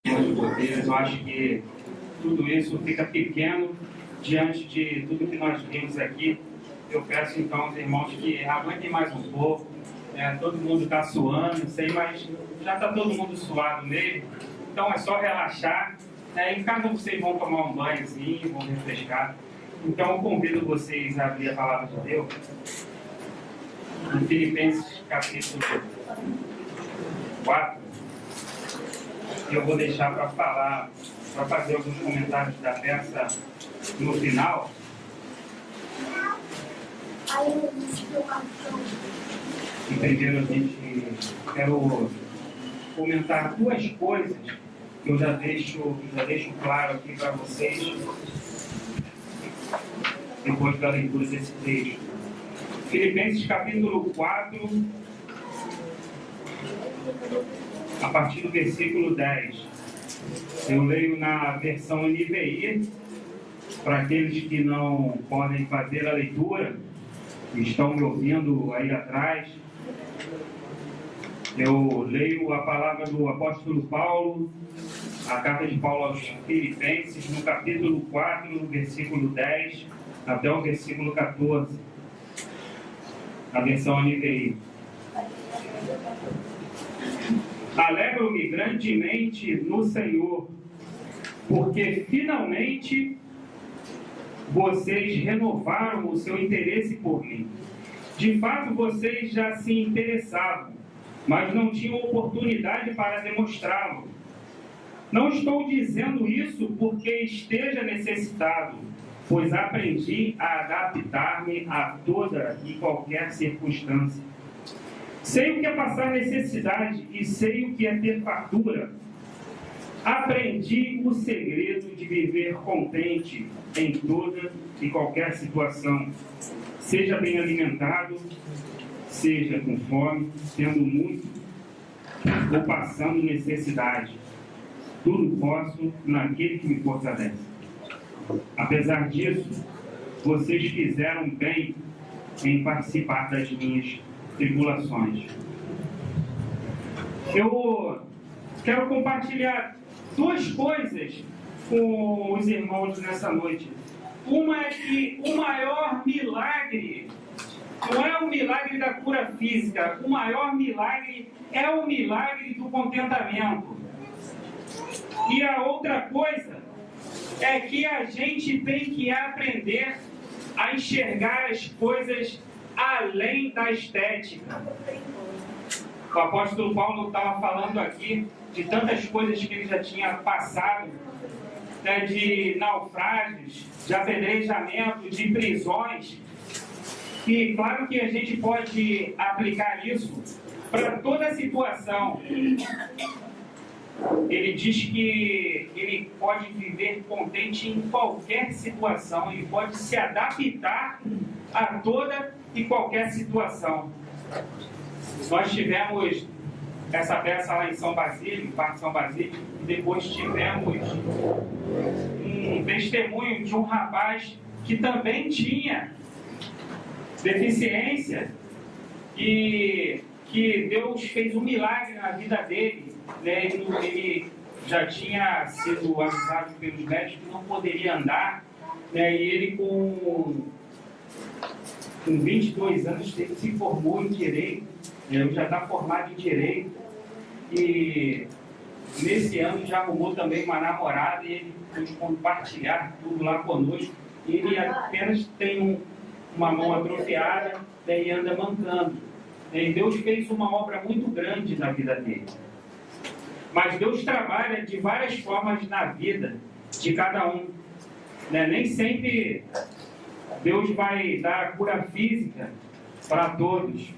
de vocês. Eu acho que tudo isso fica pequeno diante de tudo que nós vimos aqui. Eu peço então aos irmãos que aguentem mais um pouco. Todo mundo está suando, sei, mas já está todo mundo suado mesmo. Então é só relaxar. Em casa vocês vão tomar um banhozinho, vão refrescar. Então eu convido vocês a abrir a palavra de Deus em Filipenses capítulo 4. Eu vou deixar para falar, para fazer alguns comentários da peça no final. E primeiro quero comentar duas coisas que eu já deixo claro aqui para vocês depois da leitura desse texto. Filipenses capítulo 4, a partir do versículo 10. Eu leio na versão NVI, para aqueles que não podem fazer a leitura, que estão me ouvindo aí atrás. Eu leio a palavra do apóstolo Paulo, a carta de Paulo aos Filipenses, no capítulo 4, no versículo 10 até o versículo 14, a versão NVI. Alegro-me grandemente no Senhor, porque finalmente vocês renovaram o seu interesse por mim. De fato, vocês já se interessavam, mas não tinham oportunidade para demonstrá-lo. Não estou dizendo isso porque esteja necessitado, pois aprendi a adaptar-me a toda e qualquer circunstância. Sei o que é passar necessidade e sei o que é ter fartura. Aprendi o segredo de viver contente em toda e qualquer situação. Seja bem alimentado, seja com fome, tendo muito ou passando necessidade. Tudo posso naquele que me fortalece. Apesar disso, vocês fizeram bem em participar das minhas tribulações. Eu quero compartilhar duas coisas com os irmãos nessa noite. Uma é que o maior milagre não é o milagre da cura física, o maior milagre é o milagre do contentamento. E a outra coisa é que a gente tem que aprender a enxergar as coisas além da estética. O apóstolo Paulo estava falando aqui de tantas coisas que ele já tinha passado, de naufrágios, de apedrejamento, de prisões. E claro que a gente pode aplicar isso para toda situação. Ele diz que ele pode viver contente em qualquer situação, ele pode se adaptar a toda e qualquer situação. Nós tivemos essa peça lá em São Basílio, no Parque São Basílio, e depois tivemos um testemunho de um rapaz que também tinha deficiência e que Deus fez um milagre na vida dele. Ele já tinha sido avisado pelos médicos que não poderia andar, e ele com 22 anos ele se formou em Direito, ele já está formado em Direito, e nesse ano já arrumou também uma namorada e ele pôde compartilhar tudo lá conosco. Ele apenas tem uma mão atrofiada, e anda mancando. E Deus fez uma obra muito grande na vida dele. Mas Deus trabalha de várias formas na vida de cada um. Nem sempre Deus vai dar a cura física para todos.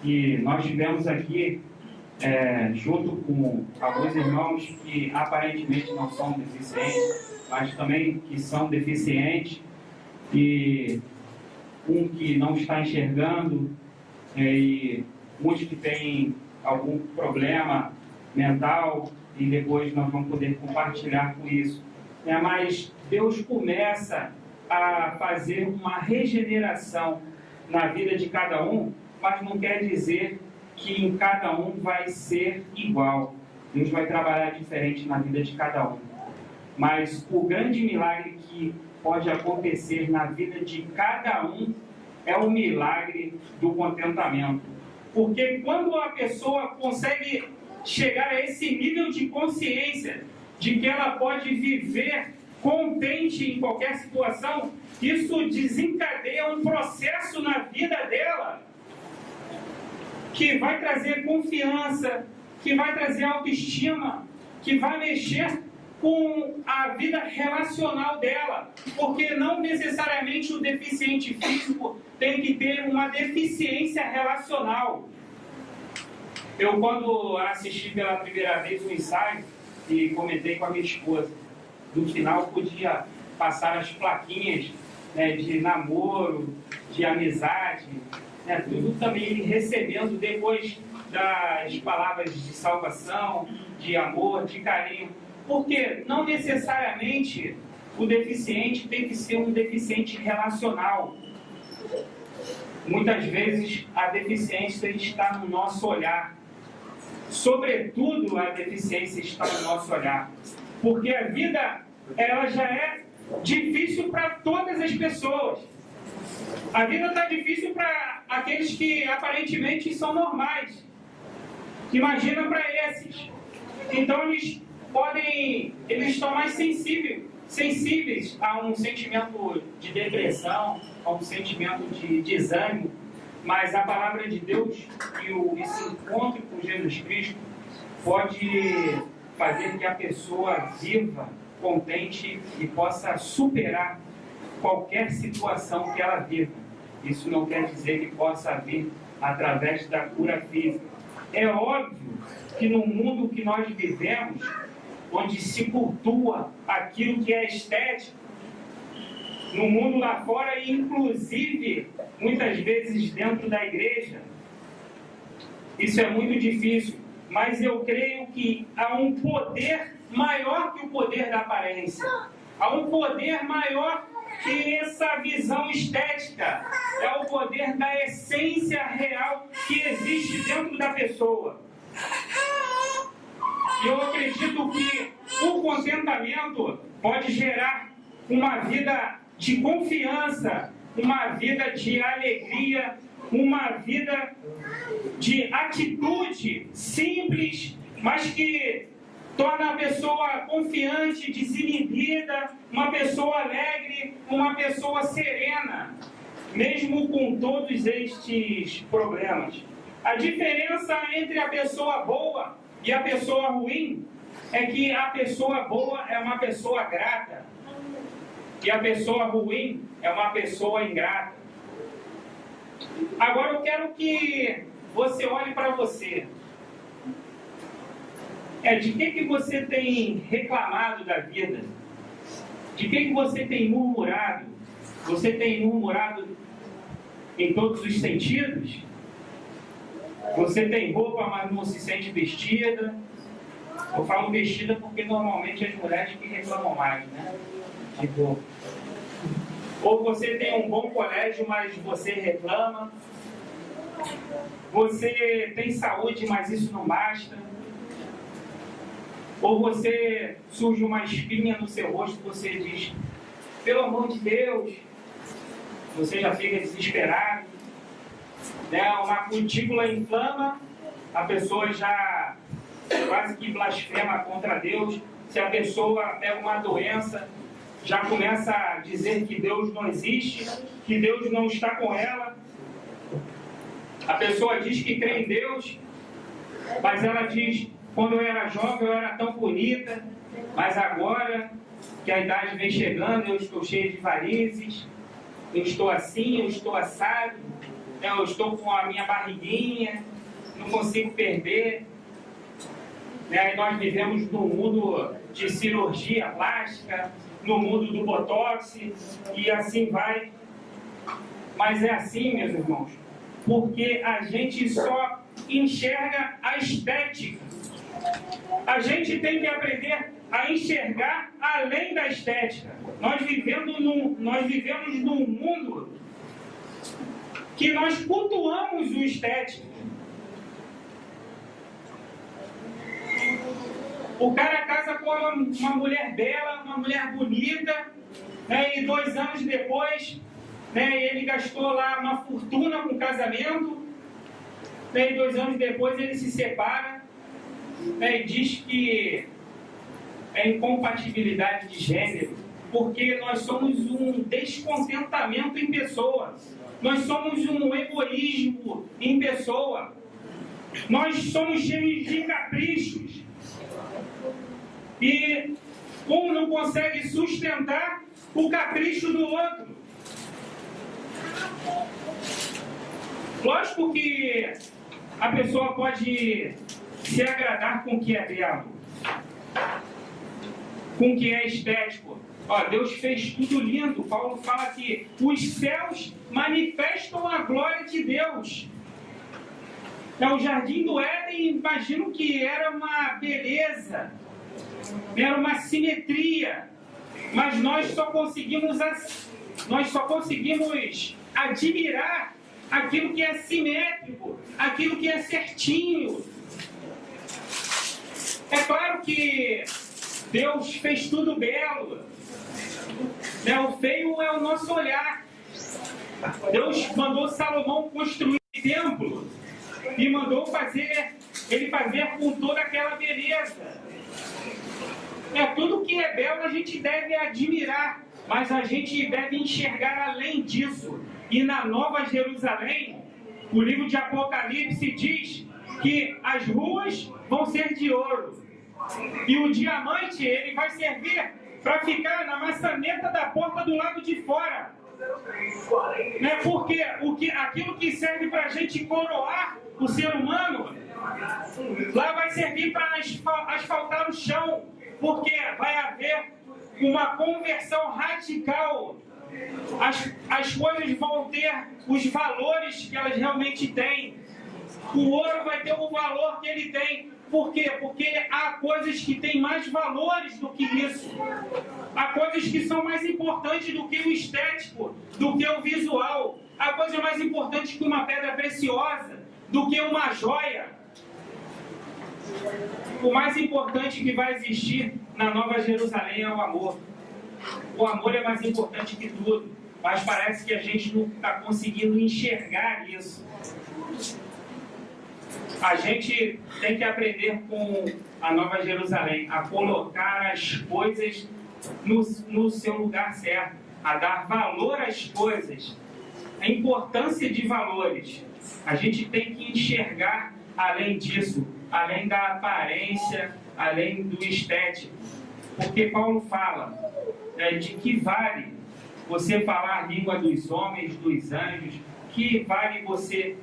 E nós tivemos aqui, junto com alguns irmãos que aparentemente não são deficientes, mas também que são deficientes, e um que não está enxergando, e muitos que têm algum problema mental, e depois nós vamos poder compartilhar com isso. Mas Deus começa a fazer uma regeneração na vida de cada um, mas não quer dizer que em cada um vai ser igual. Deus vai trabalhar diferente na vida de cada um. Mas o grande milagre que pode acontecer na vida de cada um é o milagre do contentamento. Porque quando a pessoa consegue chegar a esse nível de consciência de que ela pode viver contente em qualquer situação, isso desencadeia um processo na vida dela que vai trazer confiança, que vai trazer autoestima, que vai mexer com a vida relacional dela, porque não necessariamente o deficiente físico tem que ter uma deficiência relacional. Eu, quando assisti pela primeira vez o ensaio, e comentei com a minha esposa, no final podia passar as plaquinhas, né, de namoro, de amizade, né, tudo também recebendo depois das palavras de salvação, de amor, de carinho. Porque não necessariamente o deficiente tem que ser um deficiente relacional. Muitas vezes a deficiência está no nosso olhar. Sobretudo a deficiência está no nosso olhar. Porque a vida, ela já é difícil para todas as pessoas. A vida está difícil para aqueles que aparentemente são normais. Imagina para esses. Então eles estão mais sensíveis a um sentimento de depressão, a um sentimento de desânimo. Mas a palavra de Deus e esse encontro com Jesus Cristo pode fazer que a pessoa viva contente e possa superar qualquer situação que ela viva. Isso não quer dizer que possa vir através da cura física. É óbvio que no mundo que nós vivemos, onde se cultua aquilo que é estético, no mundo lá fora e inclusive muitas vezes dentro da igreja, isso é muito difícil, mas eu creio que há um poder maior que o poder da aparência, há um poder maior que essa visão estética, é o poder da essência real que existe dentro da pessoa. E eu acredito que o contentamento pode gerar uma vida de confiança, uma vida de alegria, uma vida de atitude simples, mas que torna a pessoa confiante, desinibida, uma pessoa alegre, uma pessoa serena, mesmo com todos estes problemas. A diferença entre a pessoa boa e a pessoa ruim é que a pessoa boa é uma pessoa grata e a pessoa ruim é uma pessoa ingrata. Agora eu quero que você olhe para você. De que você tem reclamado da vida? De que você tem murmurado? Você tem murmurado em todos os sentidos? Você tem roupa, mas não se sente vestida? Eu falo vestida porque normalmente as mulheres que reclamam mais, né? Tipo, ou você tem um bom colégio, mas você reclama. Você tem saúde, mas isso não basta. Ou você surge uma espinha no seu rosto e você diz, pelo amor de Deus, você já fica desesperado. Né? Uma cutícula inflama, a pessoa já quase que blasfema contra Deus. Se a pessoa pega uma doença, já começa a dizer que Deus não existe, que Deus não está com ela. A pessoa diz que crê em Deus, mas ela diz, quando eu era jovem eu era tão bonita, mas agora que a idade vem chegando, eu estou cheia de varizes, eu estou assim, eu estou assado, eu estou com a minha barriguinha, não consigo perder. E nós vivemos num mundo de cirurgia plástica, no mundo do botox, e assim vai. Mas é assim, meus irmãos, porque a gente só enxerga a estética. A gente tem que aprender a enxergar além da estética. Nós vivemos num mundo que nós cultuamos o estético. O cara casa com uma mulher bela, uma mulher bonita, né, e 2 anos depois, né, ele gastou lá uma fortuna com o casamento, né, e 2 anos depois ele se separa, né, e diz que é incompatibilidade de gênero, porque nós somos um descontentamento em pessoa, nós somos um egoísmo em pessoa, nós somos cheios de caprichos, e um não consegue sustentar o capricho do outro. Lógico que a pessoa pode se agradar com o que é belo, com o que é estético. Ó, Deus fez tudo lindo. Paulo fala que os céus manifestam a glória de Deus. O jardim do Éden, imagino que era uma beleza, era uma simetria, mas nós só conseguimos admirar aquilo que é simétrico, aquilo que é certinho. É claro que Deus fez tudo belo, né? O feio é o nosso olhar. Deus mandou Salomão construir um templo e mandou ele fazer com toda aquela beleza. Tudo que é belo a gente deve admirar, mas a gente deve enxergar além disso. E na Nova Jerusalém, o livro de Apocalipse diz que as ruas vão ser de ouro. E o diamante, ele vai servir para ficar na maçaneta da porta do lado de fora. Né? Porque aquilo que serve para a gente coroar o ser humano, lá vai servir para asfaltar o chão. Porque vai haver uma conversão radical. As coisas vão ter os valores que elas realmente têm. O ouro vai ter o valor que ele tem. Por quê? Porque há coisas que têm mais valores do que isso. Há coisas que são mais importantes do que o estético, do que o visual. Há coisas mais importantes que uma pedra preciosa, do que uma joia. O mais importante que vai existir na Nova Jerusalém é o amor. O amor é mais importante que tudo, mas parece que a gente não está conseguindo enxergar isso. A gente tem que aprender com a Nova Jerusalém a colocar as coisas no seu lugar certo, a dar valor às coisas, a importância de valores. A gente tem que enxergar além disso, além da aparência, além do estético. Porque Paulo fala de que vale você falar a língua dos homens, dos anjos, que vale você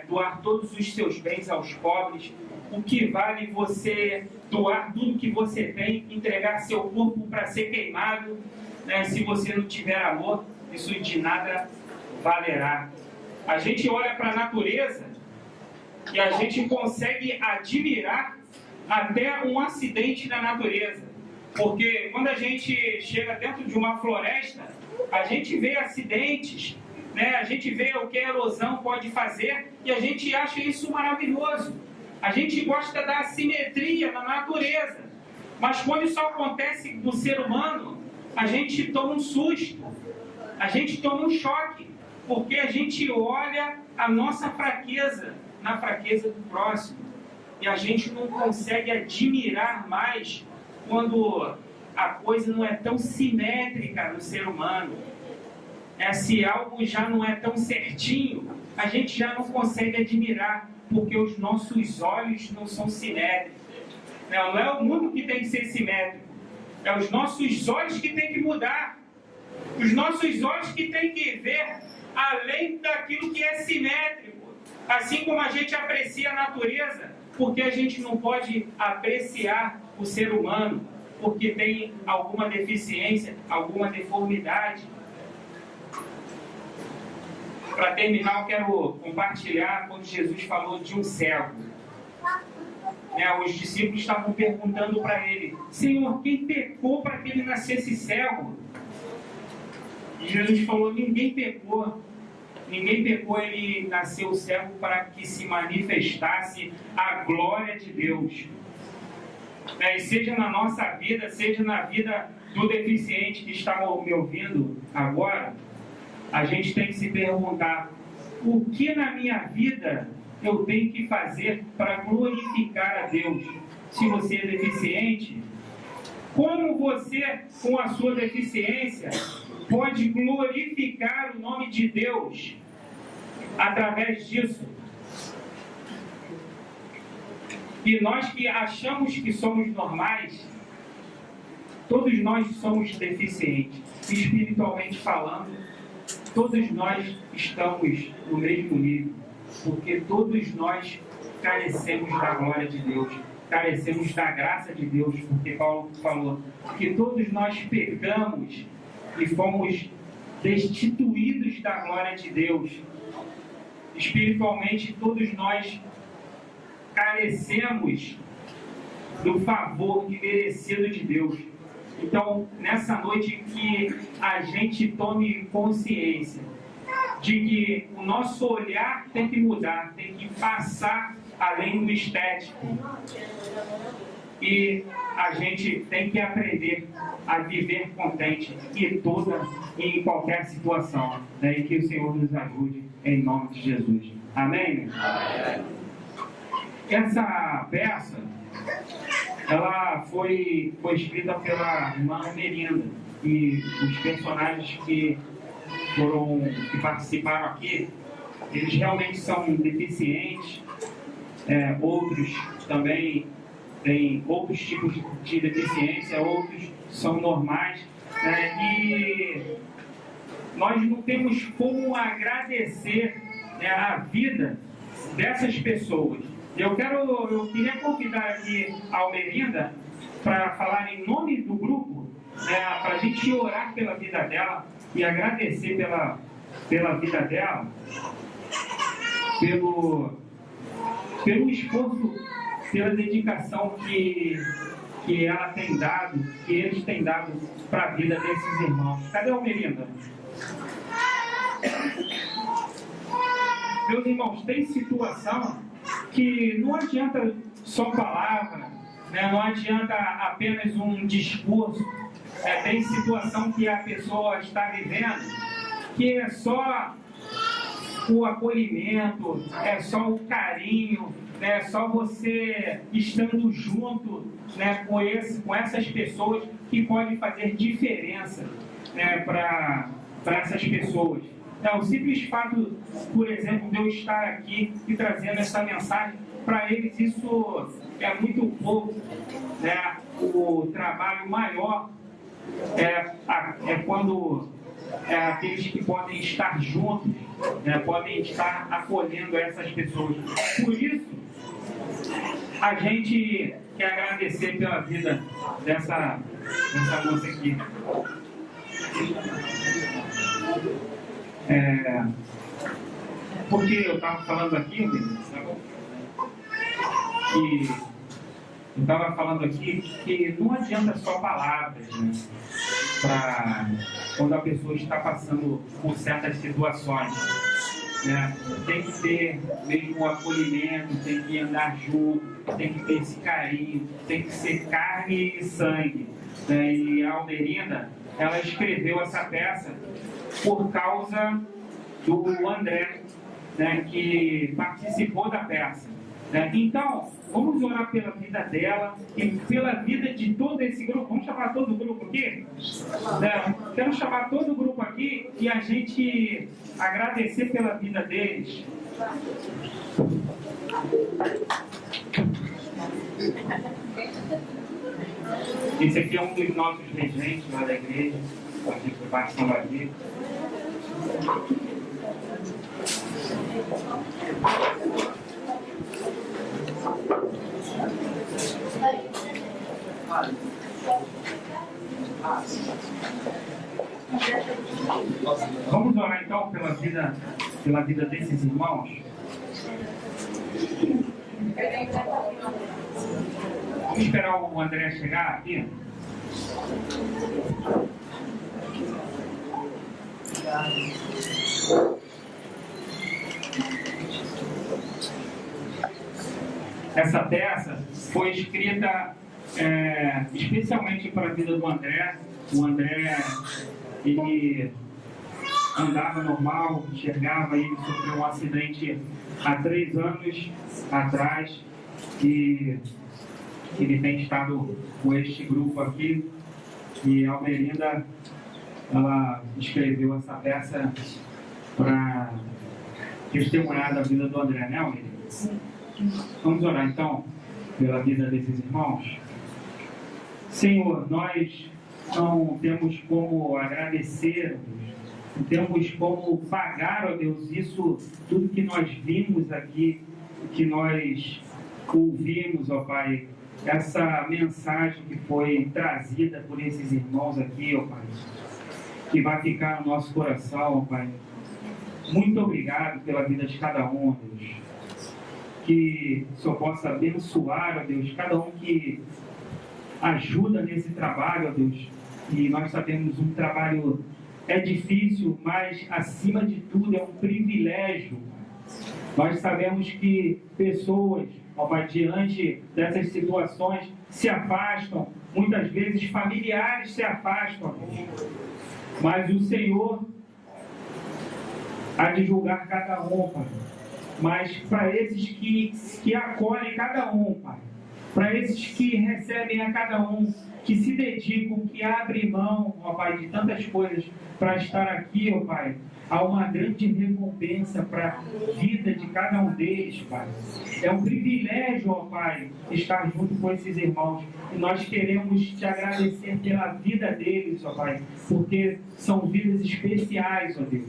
doar todos os seus bens aos pobres, o que vale você doar tudo que você tem, entregar seu corpo para ser queimado, né? Se você não tiver amor, isso de nada valerá. A gente olha para a natureza e a gente consegue admirar até um acidente da natureza. Porque quando a gente chega dentro de uma floresta, a gente vê acidentes, né? A gente vê o que a erosão pode fazer e a gente acha isso maravilhoso. A gente gosta da assimetria na natureza. Mas quando isso acontece no ser humano, a gente toma um susto, a gente toma um choque, porque a gente olha a nossa fraqueza na fraqueza do próximo. E a gente não consegue admirar mais quando a coisa não é tão simétrica no ser humano. Se algo já não é tão certinho, a gente já não consegue admirar, porque os nossos olhos não são simétricos. Não é o mundo que tem que ser simétrico, é os nossos olhos que tem que mudar. Os nossos olhos que tem que ver além daquilo que é simétrico. Assim como a gente aprecia a natureza, porque a gente não pode apreciar o ser humano, porque tem alguma deficiência, alguma deformidade. Para terminar, eu quero compartilhar quando Jesus falou de um cego. Os discípulos estavam perguntando para ele: Senhor, quem pecou para que ele nascesse cego? E Jesus falou: ninguém pecou. Ninguém pecou, ele nasceu cego para que se manifestasse a glória de Deus. E seja na nossa vida, seja na vida do deficiente que está me ouvindo agora, a gente tem que se perguntar: o que na minha vida eu tenho que fazer para glorificar a Deus? Se você é deficiente, como você, com a sua deficiência, pode glorificar o nome de Deus através disso? E nós que achamos que somos normais, todos nós somos deficientes. Espiritualmente falando, todos nós estamos no mesmo nível, porque todos nós carecemos da glória de Deus, carecemos da graça de Deus, porque Paulo falou que todos nós pecamos e fomos destituídos da glória de Deus. Espiritualmente, todos nós carecemos do favor merecido de Deus. Então, nessa noite, que a gente tome consciência de que o nosso olhar tem que mudar, tem que passar além do estético. E a gente tem que aprender a viver contente em qualquer situação. E que o Senhor nos ajude, em nome de Jesus. Amém? Amém. Essa peça, ela foi escrita pela irmã Merinda, e os personagens que participaram aqui, eles realmente são deficientes, outros também têm outros tipos de deficiência, outros são normais, e nós não temos como agradecer a vida dessas pessoas. Eu queria convidar aqui a Almerinda para falar em nome do grupo, para a gente orar pela vida dela e agradecer pela vida dela, pelo esforço, pela dedicação que ela tem dado, que eles têm dado para a vida desses irmãos. Cadê a Almerinda? Meus irmãos, tem situação que não adianta só palavra, não adianta apenas um discurso. Tem situação que a pessoa está vivendo que é só o acolhimento, é só o carinho, é só você estando junto com essas pessoas que pode fazer diferença para essas pessoas. O simples fato, por exemplo, de eu estar aqui e trazendo essa mensagem, para eles isso é muito pouco. O trabalho maior é quando aqueles que podem estar juntos, podem estar acolhendo essas pessoas. Por isso, a gente quer agradecer pela vida dessa moça aqui. Porque eu estava falando aqui, e eu estava falando aqui que não adianta só palavras, para quando a pessoa está passando por certas situações. Tem que ter mesmo o acolhimento, tem que andar junto, tem que ter esse carinho, tem que ser carne e sangue. E a Almerinda, ela escreveu essa peça por causa do André, que participou da peça. Então, vamos orar pela vida dela e pela vida de todo esse grupo. Vamos chamar todo o grupo aqui? Quero chamar todo o grupo aqui e a gente agradecer pela vida deles. Esse aqui é um dos nossos regentes lá da igreja, a gente participa aqui. Vamos orar então pela vida desses irmãos. Vamos esperar o André chegar aqui. Essa peça foi escrita especialmente para a vida do André. O André, ele andava normal, enxergava, ele sofreu um acidente há 3 anos atrás e ele tem estado com este grupo aqui. E a Almerinda, ela escreveu essa peça para testemunhar da vida do André, né, Almerinda? Vamos orar então pela vida desses irmãos. Senhor, nós não temos como agradecer, não temos como pagar, ó Deus, isso, tudo que nós vimos aqui, que nós ouvimos, ó Pai, essa mensagem que foi trazida por esses irmãos aqui, ó Pai, que vai ficar no nosso coração, ó Pai. Muito obrigado pela vida de cada um, ó Deus. Que o Senhor possa abençoar, ó Deus, cada um que ajuda nesse trabalho, ó Deus. E nós sabemos um trabalho é difícil, mas acima de tudo é um privilégio. Nós sabemos que pessoas, ó Pai, diante dessas situações se afastam, muitas vezes familiares se afastam, ó Deus. Mas o Senhor há de julgar cada um, Pai. Mas para esses que acolhem cada um, Pai, para esses que recebem a cada um, que se dedicam, que abrem mão, ó Pai, de tantas coisas para estar aqui, ó Pai, há uma grande recompensa para a vida de cada um deles, Pai. É um privilégio, ó Pai, estar junto com esses irmãos. E nós queremos te agradecer pela vida deles, ó Pai, porque são vidas especiais, ó Deus.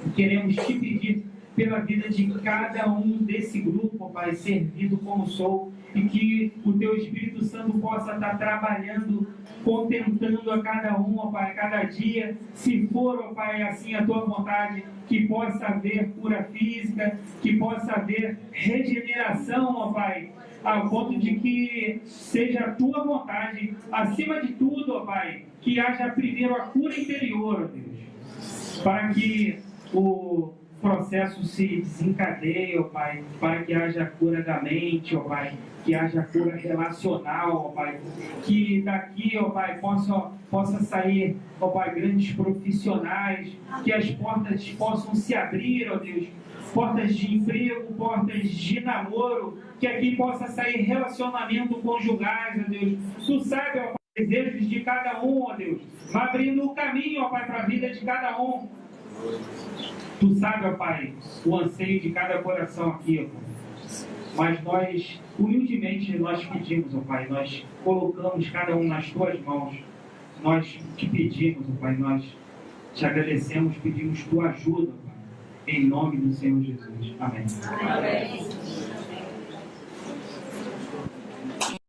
E queremos te pedir pela vida de cada um desse grupo, ó Pai, servido como sou, e que o Teu Espírito Santo possa estar trabalhando, contemplando a cada um, ó Pai, a cada dia, se for, ó Pai, assim a Tua vontade, que possa haver cura física, que possa haver regeneração, ó Pai, ao ponto de que seja a Tua vontade, acima de tudo, ó Pai, que haja primeiro a cura interior, ó Deus, para que o processo se desencadeie, ó Pai, para que haja cura da mente, ó Pai, que haja cura relacional, ó Pai, que daqui, ó Pai, possa sair, ó Pai, grandes profissionais, que as portas possam se abrir, ó Deus, portas de emprego, portas de namoro, que aqui possa sair relacionamento conjugais, ó Deus. Tu sabe, ó Pai, os desejos de cada um, ó Deus, abrindo o caminho, ó Pai, para a vida de cada um. Tu sabe, ó Pai, o anseio de cada coração aqui, ó Pai. Mas nós, humildemente, nós pedimos, ó Pai, nós colocamos cada um nas Tuas mãos. Nós te pedimos, ó Pai, nós te agradecemos, pedimos Tua ajuda, ó Pai, em nome do Senhor Jesus. Amém. Amém.